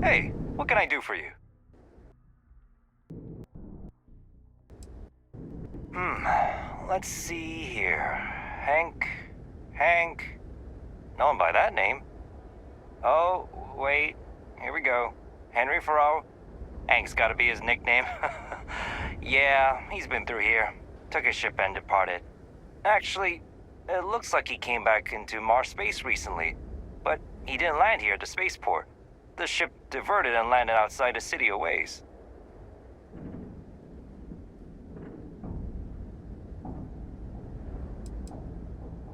Hey, what can I do for you? Let's see here. Hank. No one by that name. Oh, wait. Here we go. Henry Farrow. Hank's gotta be his nickname. Yeah, he's been through here. Took his ship and departed. Actually, it looks like he came back into Mars space recently. But he didn't land here at the spaceport. The ship diverted and landed outside the city a ways.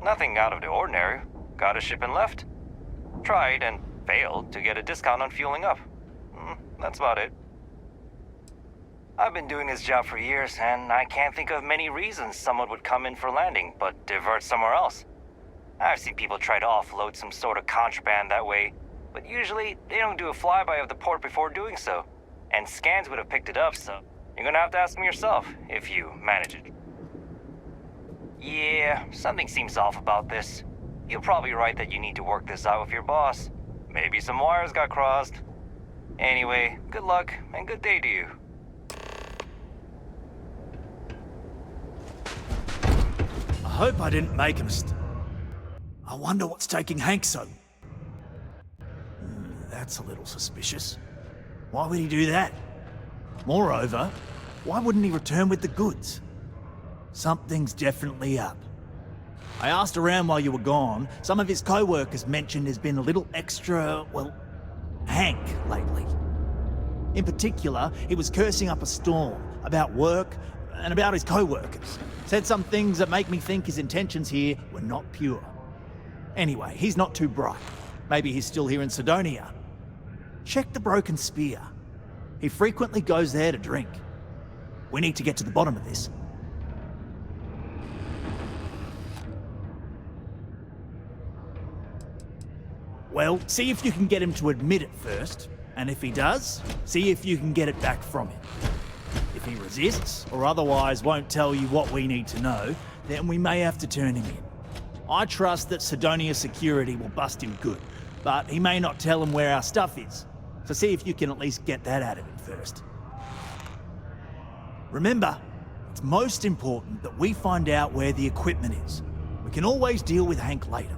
Nothing out of the ordinary. Got a ship and left. Tried and failed to get a discount on fueling up. That's about it. I've been doing this job for years, and I can't think of many reasons someone would come in for landing, but divert somewhere else. I've seen people try to offload some sort of contraband that way, but usually they don't do a flyby of the port before doing so. And scans would have picked it up, so you're gonna have to ask them yourself, if you manage it. Yeah, something seems off about this. You're probably right that you need to work this out with your boss. Maybe some wires got crossed. Anyway, good luck, and good day to you. I hope I didn't make a mistake. I wonder what's taking Hank so... That's a little suspicious. Why would he do that? Moreover, why wouldn't he return with the goods? Something's definitely up. I asked around while you were gone. Some of his co-workers mentioned there's been a little extra, well, Hank lately. In particular, he was cursing up a storm about work and about his co-workers. Said some things that make me think his intentions here were not pure. Anyway, he's not too bright. Maybe he's still here in Sidonia. Check the Broken Spear. He frequently goes there to drink. We need to get to the bottom of this. Well, see if you can get him to admit it first, and if he does, see if you can get it back from him. If he resists, or otherwise won't tell you what we need to know, then we may have to turn him in. I trust that Sidonia security will bust him good, but he may not tell him where our stuff is, so see if you can at least get that out of him first. Remember, it's most important that we find out where the equipment is. We can always deal with Hank later.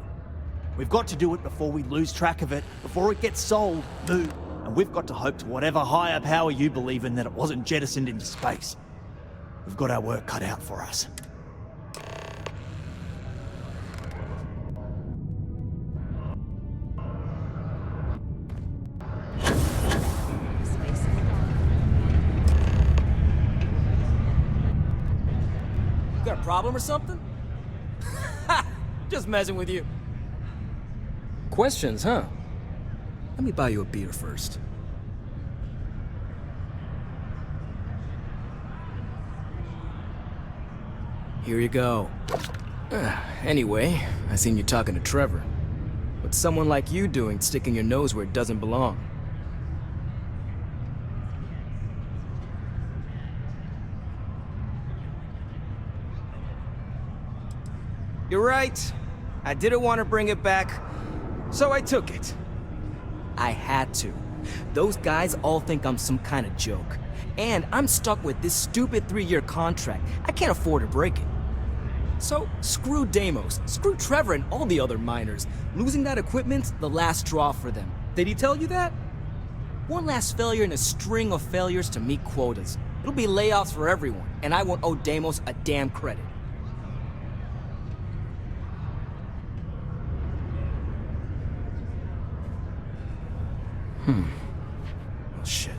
We've got to do it before we lose track of it, before it gets sold, moved, and we've got to hope to whatever higher power you believe in that it wasn't jettisoned into space. We've got our work cut out for us. Got a problem or something? Ha! Just messing with you. Questions, huh? Let me buy you a beer first. Here you go. Anyway, I seen you talking to Trevor. What's someone like you doing sticking your nose where it doesn't belong? You're right. I didn't want to bring it back, so I took it. I had to. Those guys all think I'm some kind of joke. And I'm stuck with this stupid 3-year contract. I can't afford to break it. So, screw Deimos, screw Trevor and all the other miners. Losing that equipment's the last straw for them. Did he tell you that? One last failure in a string of failures to meet quotas. It'll be layoffs for everyone, and I won't owe Deimos a damn credit. Well, shit.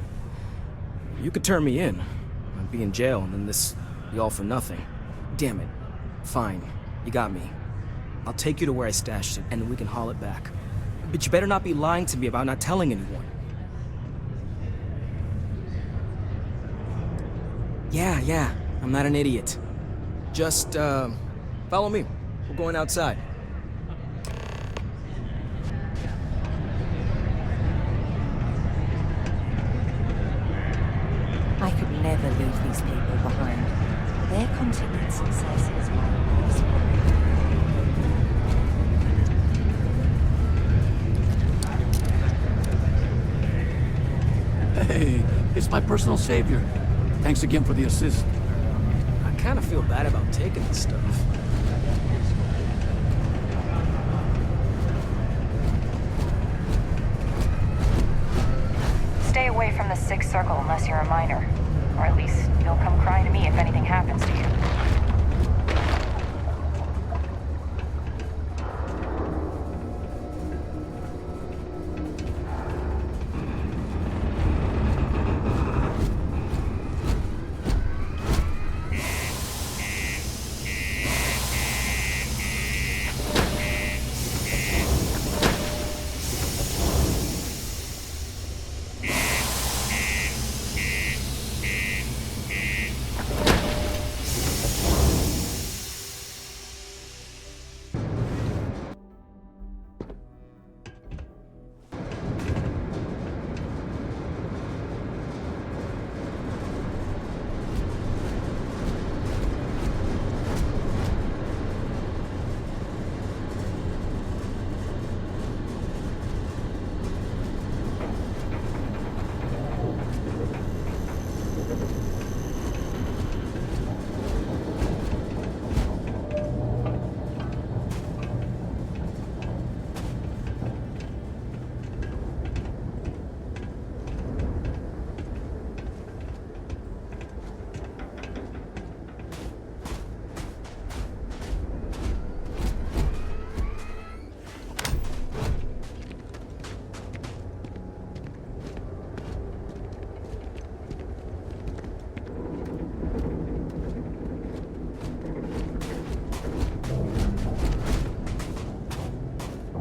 You could turn me in. I'd be in jail, and then this be all for nothing. Damn it. Fine. You got me. I'll take you to where I stashed it, and then we can haul it back. But you better not be lying to me about not telling anyone. Yeah. I'm not an idiot. Just, follow me. We're going outside. I could never leave these people behind. Their continued success is my reason. Hey, it's my personal savior. Thanks again for the assist. I kind of feel bad about taking this stuff. Stay away from the Sixth Circle unless you're a minor. Or at least you'll come crying to me if anything happens to you.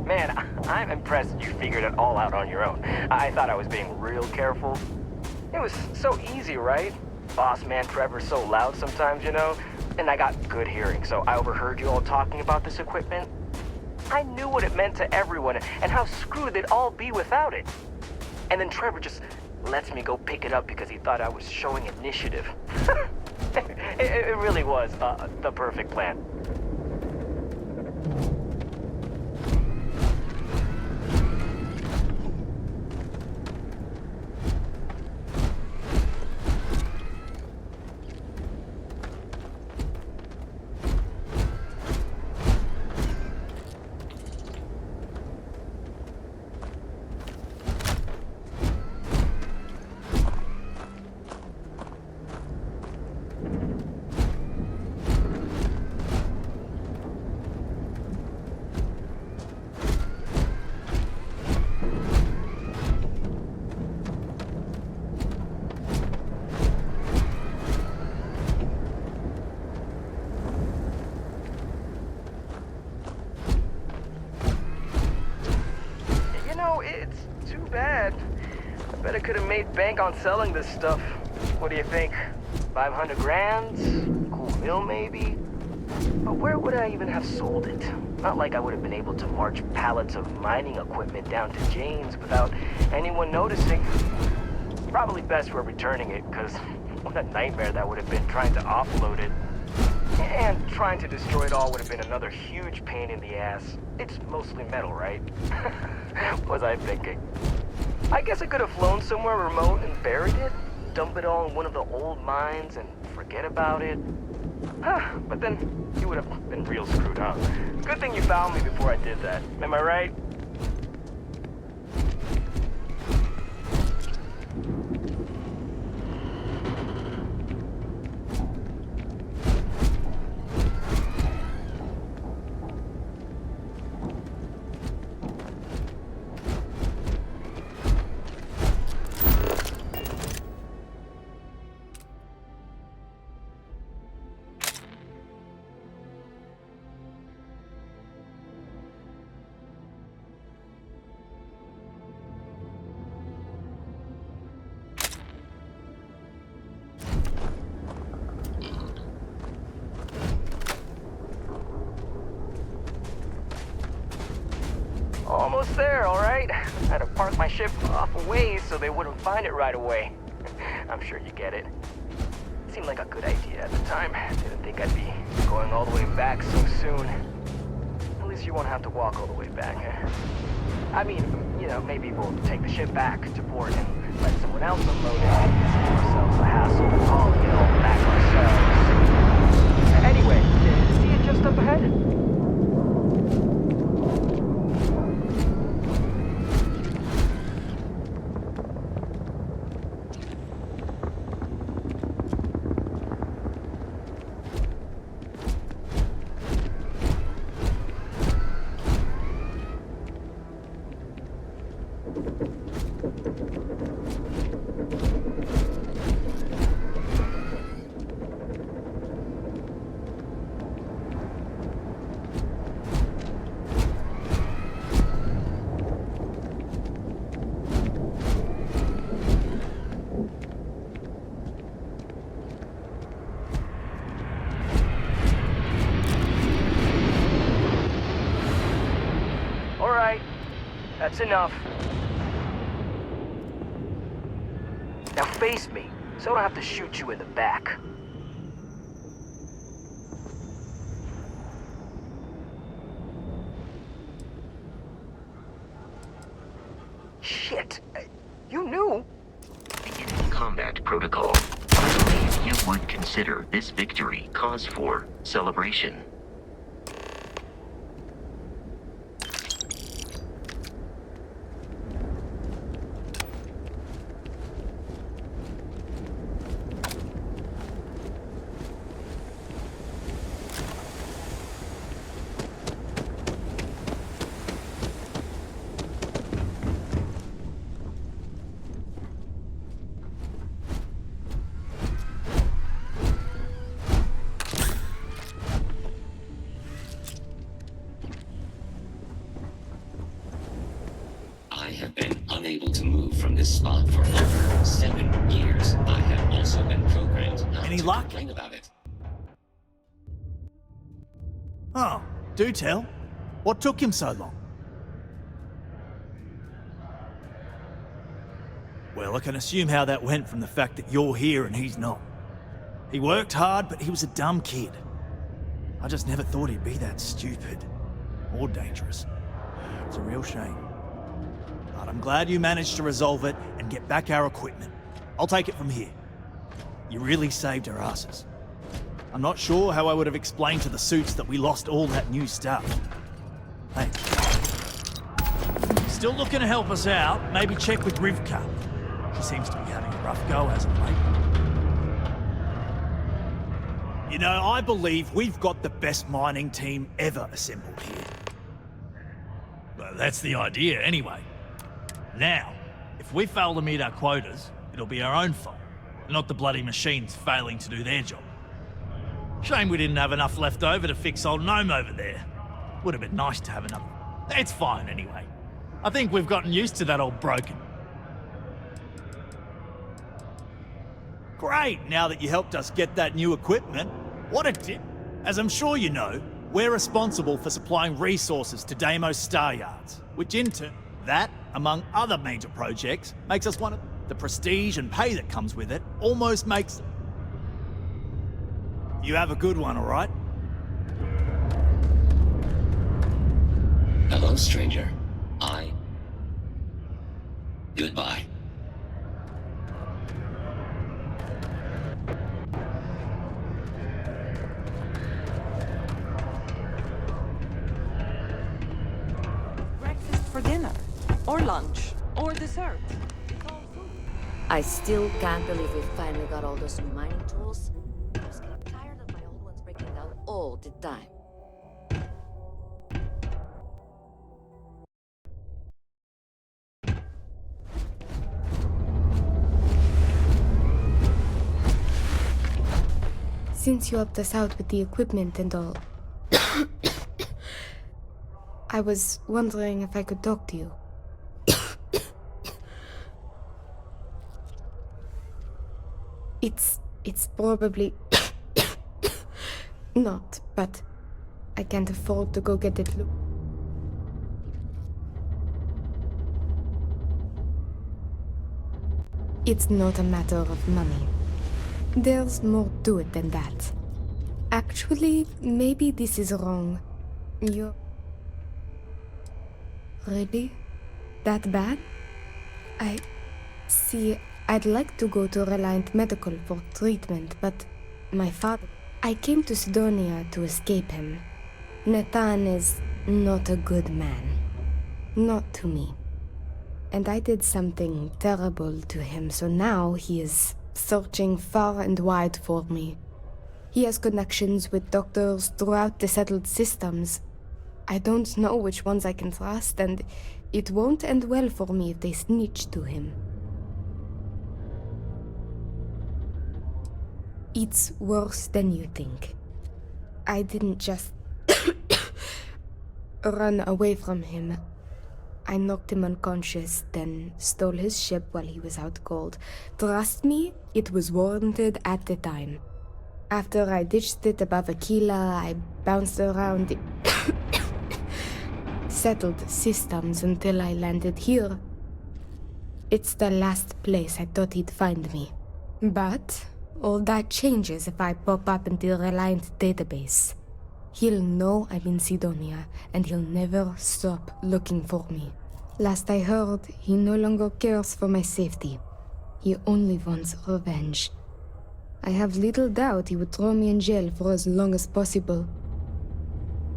Man, I'm impressed you figured it all out on your own. I thought I was being real careful. It was so easy, right? Boss man Trevor's so loud sometimes, you know? And I got good hearing, so I overheard you all talking about this equipment. I knew what it meant to everyone and how screwed they'd all be without it. And then Trevor just lets me go pick it up because he thought I was showing initiative. It really was the perfect plan. It's too bad. I bet I could have made bank on selling this stuff. What do you think? 500 grand? Cool meal maybe? But where would I even have sold it? Not like I would have been able to march pallets of mining equipment down to Jane's without anyone noticing. Probably best we're returning it, because what a nightmare that would have been trying to offload it. And trying to destroy it all would have been another huge pain in the ass. It's mostly metal, right? Was I thinking? I guess I could have flown somewhere remote and buried it, dump it all in one of the old mines and forget about it. But then you would have been real screwed up. Good thing you found me before I did that. Am I right? Almost there, all right? I had to park my ship off a ways so they wouldn't find it right away. I'm sure you get it. Seemed like a good idea at the time. Didn't think I'd be going all the way back so soon. At least you won't have to walk all the way back, huh? I mean, you know, maybe we'll take the ship back to port and let someone else unload it. Save ourselves the hassle of hauling it all back ourselves. Anyway, see it just up ahead? That's enough. Now face me, so I don't have to shoot you in the back. Shit, you knew. Beginning combat protocol. I believe you would consider this victory cause for celebration. I have been unable to move from this spot for over 7 years. I have also been programmed not Any to luck? complain about it. Oh, do tell. What took him so long? Well, I can assume how that went from the fact that you're here and he's not. He worked hard, but he was a dumb kid. I just never thought he'd be that stupid. Or dangerous. It's a real shame. But I'm glad you managed to resolve it and get back our equipment. I'll take it from here. You really saved our asses. I'm not sure how I would have explained to the suits that we lost all that new stuff. Thanks. Still looking to help us out? Maybe check with Rivka. She seems to be having a rough go as of late. You know, I believe we've got the best mining team ever assembled here. Well, that's the idea, anyway. Now, if we fail to meet our quotas, it'll be our own fault, not the bloody machines failing to do their job. Shame we didn't have enough left over to fix old Gnome over there. Would have been nice to have enough. It's fine, anyway. I think we've gotten used to that old broken. Great, now that you helped us get that new equipment. What a tip. As I'm sure you know, we're responsible for supplying resources to Deimos Star Yards, which in turn, that, among other major projects, makes us one of the prestige and pay that comes with it, almost makes... You have a good one, all right? Hello, stranger. Goodbye. Breakfast for dinner, or lunch, or dessert. I still can't believe we finally got all those new mining tools. I'm just getting tired of my old ones breaking down all the time. Since you helped us out with the equipment and all, I was wondering if I could talk to you. It's probably not, but I can't afford to go get it. It's not a matter of money. There's more to it than that. Actually, maybe this is wrong. You're... Really? that bad? See, I'd like to go to Reliant Medical for treatment, but my father... I came to Sidonia to escape him. Nathan is not a good man. Not to me. And I did something terrible to him, so now he is searching far and wide for me. He has connections with doctors throughout the settled systems. I don't know which ones I can trust, and it won't end well for me if they snitch to him. It's worse than you think. I didn't just run away from him. I knocked him unconscious, then stole his ship while he was out cold. Trust me, it was warranted at the time. After I ditched it above Aquila, I bounced around the settled systems until I landed here. It's the last place I thought he'd find me. But all that changes if I pop up in the Reliant database. He'll know I'm in Sidonia, and he'll never stop looking for me. Last I heard, he no longer cares for my safety. He only wants revenge. I have little doubt he would throw me in jail for as long as possible.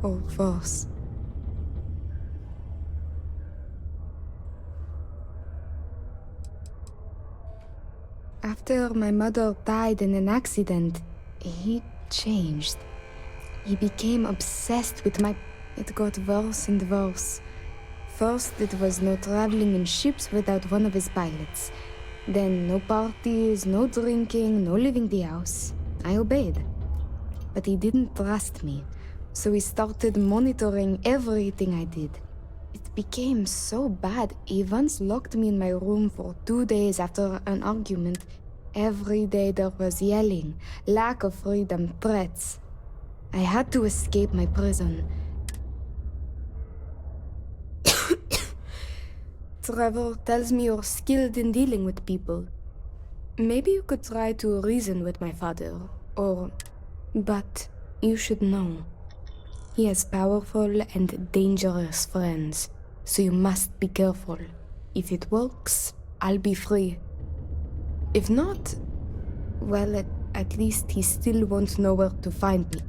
Or worse. After my mother died in an accident, he changed. He became obsessed with my... It got worse and worse. First, it was no traveling in ships without one of his pilots. Then no parties, no drinking, no leaving the house. I obeyed. But he didn't trust me, so he started monitoring everything I did. It became so bad, he once locked me in my room for 2 days after an argument. Every day there was yelling, lack of freedom, threats. I had to escape my prison. Trevor tells me you're skilled in dealing with people. Maybe you could try to reason with my father, or... But you should know. He has powerful and dangerous friends, so you must be careful. If it works, I'll be free. If not, well, at least he still won't know where to find me.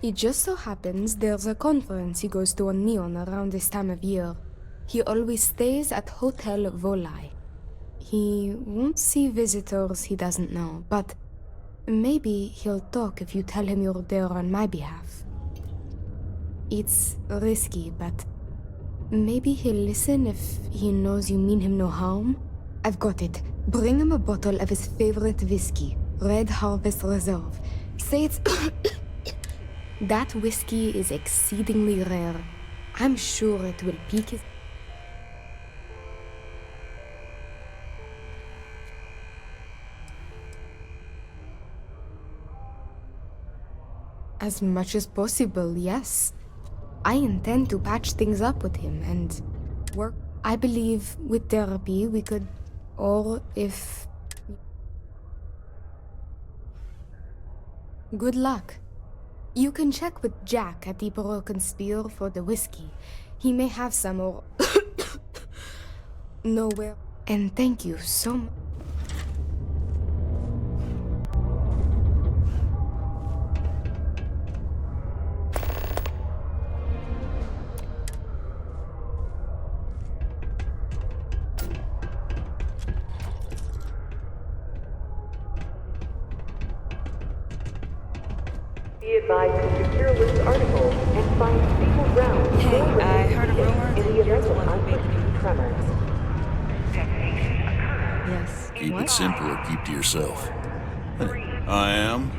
It just so happens there's a conference he goes to on Neon around this time of year. He always stays at Hotel Volai. He won't see visitors he doesn't know, but maybe he'll talk if you tell him you're there on my behalf. It's risky, but maybe he'll listen if he knows you mean him no harm. I've got it. Bring him a bottle of his favorite whiskey, Red Harvest Reserve. Say it's... That whiskey is exceedingly rare. I'm sure it will pique his... As much as possible, yes. I intend to patch things up with him and work. I believe with therapy we could, or if... Good luck. You can check with Jack at the Broken Spear for the whiskey. He may have some or... nowhere. And thank you so much. Be advised to secure this article and find stable ground. Hey, I heard a rumor in that the you're event the of one who made the unforeseen tremors. Yes. Keep it simple or keep to yourself. I am,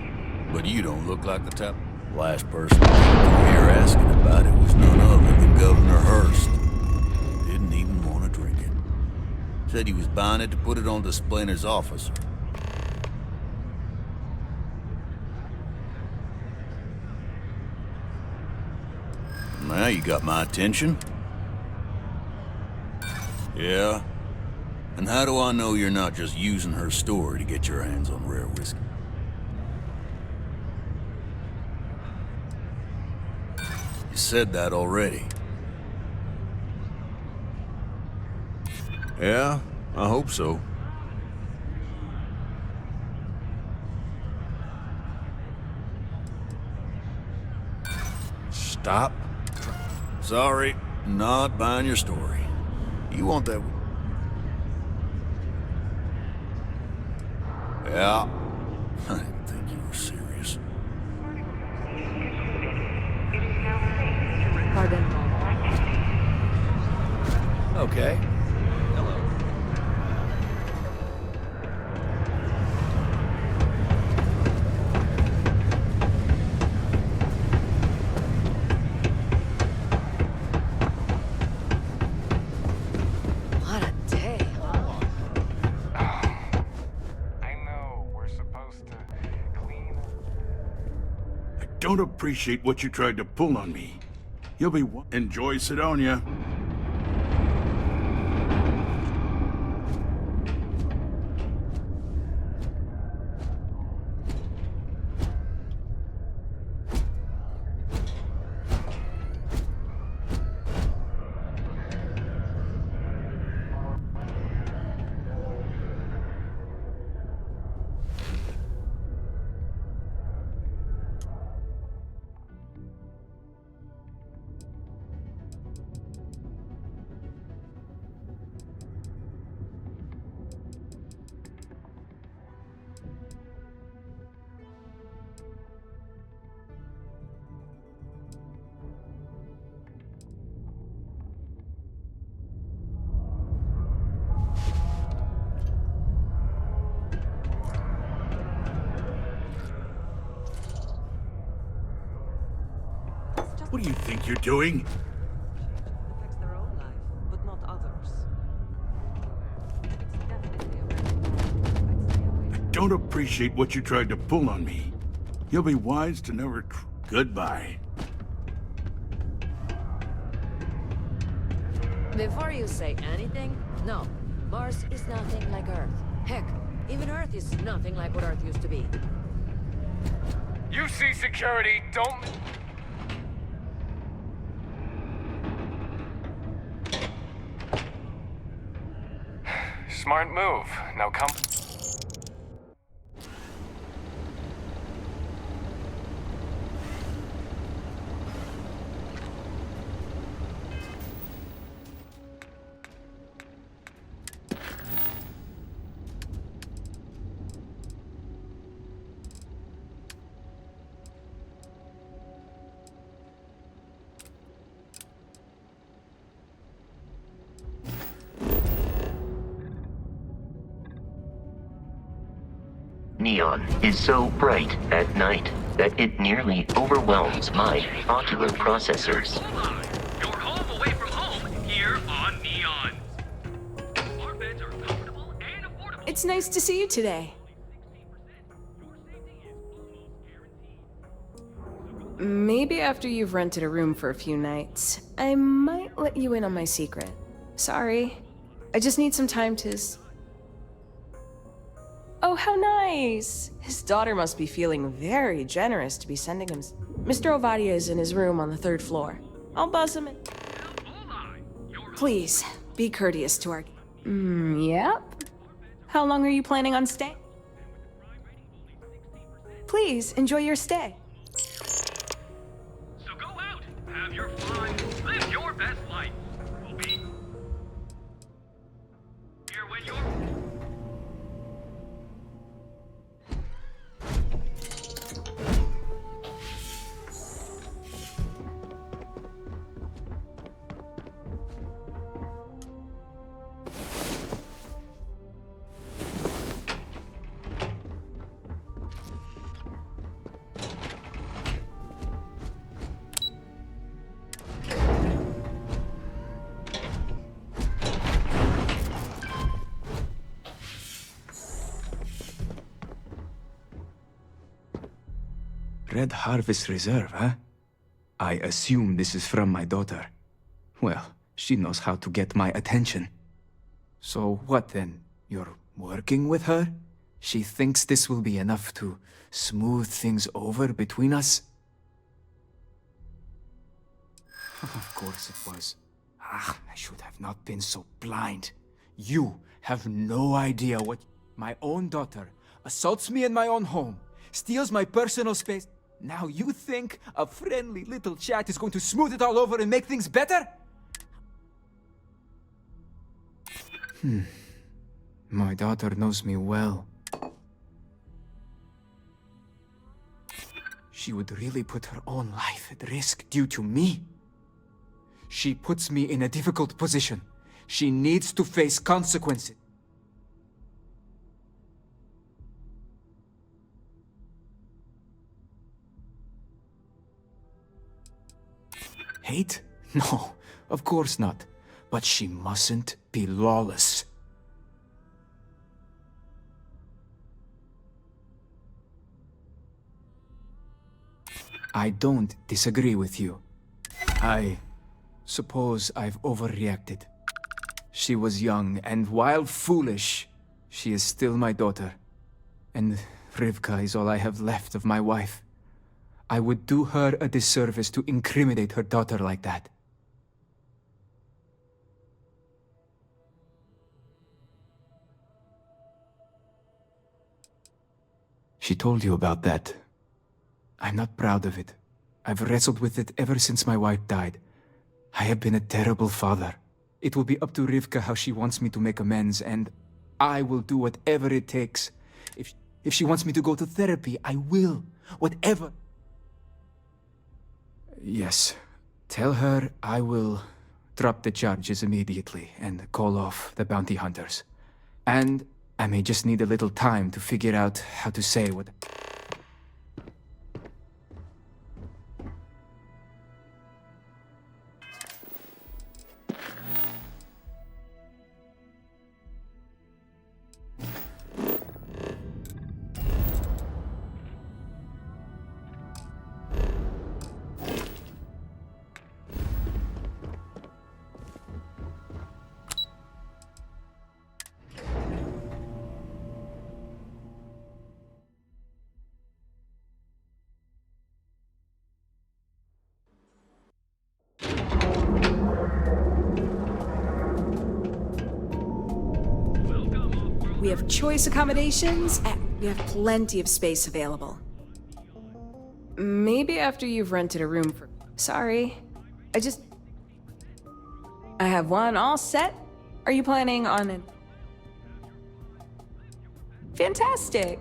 but you don't look like the type. Last person who came here asking about it was none other than Governor Hurst. Didn't even want to drink it. Said he was buying it to put it on display in his office. Now you got my attention. Yeah? And how do I know you're not just using her story to get your hands on rare whiskey? You said that already. Yeah, I hope so. Stop. Sorry, not buying your story. You want that... Yeah. I didn't think you were serious. Pardon. Okay. What a day, huh? I know we're supposed to clean. I don't appreciate what you tried to pull on me. You'll be... Enjoy Sidonia. What do you think you're doing? Affects their own life, but not others. It's definitely a red flag. I'd stay away. I don't appreciate what you tried to pull on me. You'll be wise to never... Goodbye. Before you say anything, no. Mars is nothing like Earth. Heck, even Earth is nothing like what Earth used to be. You see security, don't... Smart move. Now come... Neon is so bright at night that it nearly overwhelms my ocular processors. You're home away from home here on Neon. Our beds are comfortable and affordable. It's nice to see you today. Maybe after you've rented a room for a few nights, I might let you in on my secret. Sorry. I just need some time to... Oh, how nice! His daughter must be feeling very generous to be sending him... Mr. Ovadia is in his room on the 3rd floor. I'll buzz him in. Please, be courteous to our... Yep. How long are you planning on staying? Please, enjoy your stay. So go out, have your fun, live your best life. We'll be here when you're... Red Harvest Reserve, huh? I assume this is from my daughter. Well, she knows how to get my attention. So what then? You're working with her? She thinks this will be enough to smooth things over between us? Of course it was. I should have not been so blind. You have no idea what... My own daughter assaults me in my own home, steals my personal space. Now you think a friendly little chat is going to smooth it all over and make things better? My daughter knows me well. She would really put her own life at risk due to me. She puts me in a difficult position. She needs to face consequences. Hate? No, of course not. But she mustn't be lawless. I don't disagree with you. I suppose I've overreacted. She was young, and while foolish, she is still my daughter. And Rivka is all I have left of my wife. I would do her a disservice to incriminate her daughter like that. She told you about that. I'm not proud of it. I've wrestled with it ever since my wife died. I have been a terrible father. It will be up to Rivka how she wants me to make amends, and I will do whatever it takes. If she wants me to go to therapy, I will. Whatever. Yes. Tell her I will drop the charges immediately and call off the bounty hunters. And I may just need a little time to figure out how to say what... We have choice accommodations, and we have plenty of space available. Maybe after you've rented a room for... Sorry. I have one all set. Are you planning on it? Fantastic!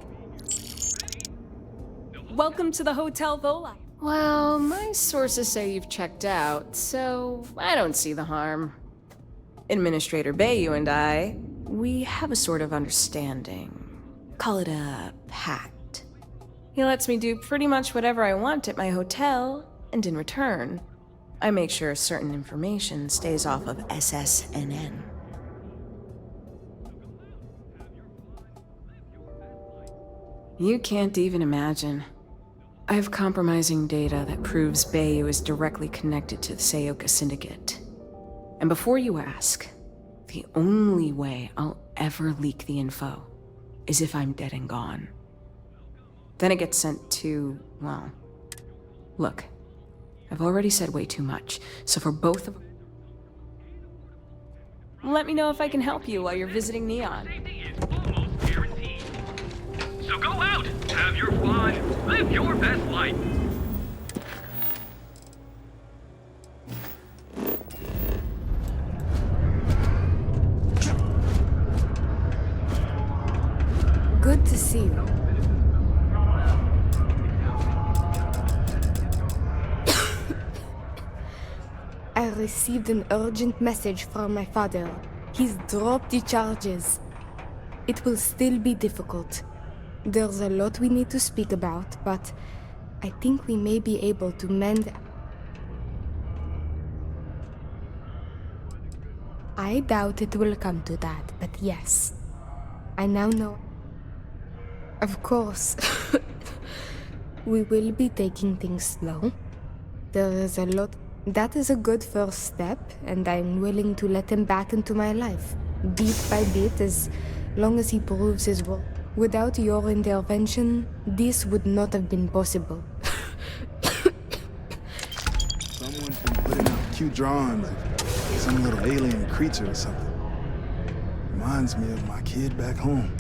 Welcome to the Hotel Vola. Well, my sources say you've checked out, so I don't see the harm. Administrator Bayu and I, we have a sort of understanding. Call it a pact. He lets me do pretty much whatever I want at my hotel, and in return, I make sure certain information stays off of SSNN. You can't even imagine. I have compromising data that proves Bayu is directly connected to the Seyoka Syndicate. And before you ask, the only way I'll ever leak the info is if I'm dead and gone. Then it gets sent to, well, look, I've already said way too much, so for both of... Let me know if I can help you while you're visiting Neon. So go out, have your fun, live your best life. Good to see you. I received an urgent message from my father. He's dropped the charges. It will still be difficult. There's a lot we need to speak about, but I think we may be able to mend... I doubt it will come to that, but yes. I now know... Of course. We will be taking things slow. There is a lot... That is a good first step, and I'm willing to let him back into my life. Bit by bit, as long as he proves his worth. Without your intervention, this would not have been possible. Someone's been putting out cute drawings of some little alien creature or something. Reminds me of my kid back home.